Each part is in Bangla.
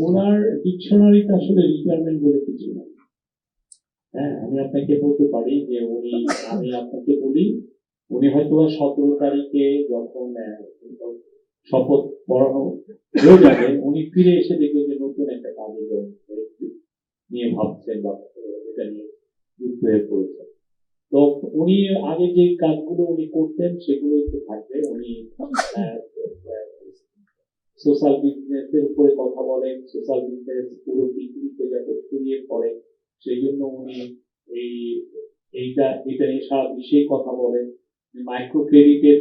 ওনার ডিকশনারিতে আসলে রিটায়ারমেন্ট বলে কিছু না। হ্যাঁ, আমি আপনাকে বলতে পারি যে আমি আপনাকে বলি, উনি হয়তো 17 তারিখে যখন শপথ পড়ানো হয়ে যাবে, উনি ফিরে এসে দেখবে যে নতুন একটা কাজে নিয়ে ভাবছেন বা এটা নিয়ে যুক্ত হয়ে পড়েছেন। তো উনি আগে যে কাজগুলো উনি করতেন সেগুলোই তো থাকবে। উনি সোশ্যাল বিজনেসের উপরে কথা বলেন, সোশ্যাল বিজনেস পুরো পৃথিবীতে যাতে ছড়িয়ে পড়ে সেই জন্য উনি এটা নিয়ে সারা বিশ্বে কথা বলেন। মাইক্রো ক্রেডিটের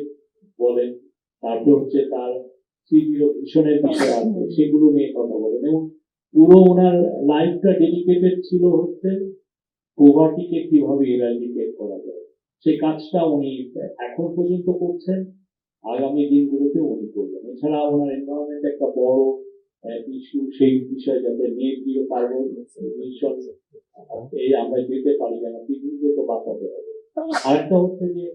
বলেন, তারপর হচ্ছে তার 3.0 ভিশনের বিষয় আছে সেগুলো নিয়ে কথা বলেন, এবং পুরো ওনার লাইফটা ডেডিকেটেড ছিল হচ্ছে পভার্টিকে কিভাবে এরাডিকেট করা যায়। সেই কাজটা উনি এখন পর্যন্ত করছেন, আগামী দিনগুলোতে উনি করবেন। এছাড়া ওনার এনভায়রনমেন্ট একটা বড় ইস্যু, সেই বিষয়ে যাতে নেট জিরো কার্বন মিশন এই আমরা যেতে পারি যেন পৃথিবীতে তো বাঁচাতে হবে। আরেকটা হচ্ছে যে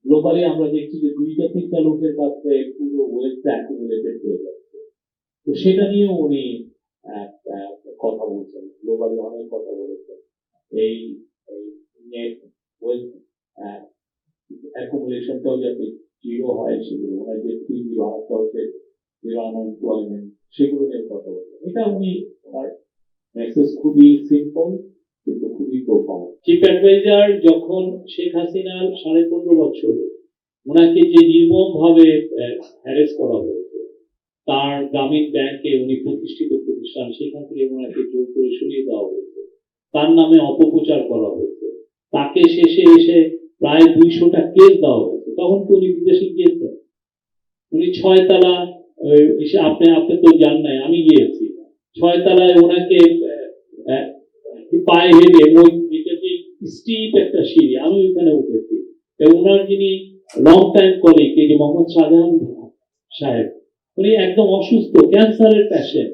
গ্লোবালি আমরা দেখছি যে 2-3টা লোকের কাছে পুরো ওয়েলথটা অ্যাকুমুলেটেড হয়ে যাচ্ছে। তো সেটা নিয়েও উনি কথা বলছেন, গ্লোবালি অনেক কথা বলেছেন। এই নেট ওয়েলথ অ্যাকুমুলেশনটাও যাতে জিরো হয়, সেগুলো ওনার যে 3.0 আরেকটা হচ্ছে জিরো আনএমপ্লয়মেন্ট, সেগুলো নিয়ে কথা বলছেন। এটা উনি ওনার মেসেজ খুবই সিম্পল কিন্তু খুবই প্রফাউন্ড। চিফ অ্যাডভাইজার যখন শেখ হাসিনার 15.5 বছর ওনাকে যে নির্মম ভাবে হ্যারেস করা হয়েছে, তার গ্রামীণ ব্যাংকে উনি প্রতিষ্ঠিত প্রতিষ্ঠান, সেখান থেকে ওনাকে জোর করে সরিয়ে দেওয়া হয়েছে, তার নামে অপপ্রচার করা হয়েছে, তাকে শেষে এসে প্রায় 200টা কেস দেওয়া হয়েছে। তখন তো উনি বিদেশে গিয়েছেন, উনি 6 তলা, আপনি তো জান নাই, আমি গিয়েছি 6 তলায় ওনাকে পায়ে হেঁটে ওই স্টিপ একটা সিঁড়ি, আমি ওইখানে উঠেছি। ওনার যিনি লং টাইম কলিগ এই যে মোহাম্মদ শাহজাহান সাহেব, উনি একদম অসুস্থ ক্যান্সারের পেশেন্ট,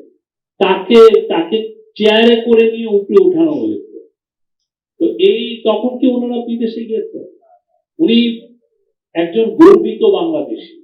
তাকে চেয়ারে করে নিয়ে উপরে উঠানো হয়েছে। তো তখন কি ওনারা বিদেশে গিয়েছেন? উনি একজন গর্বিত বাংলাদেশী।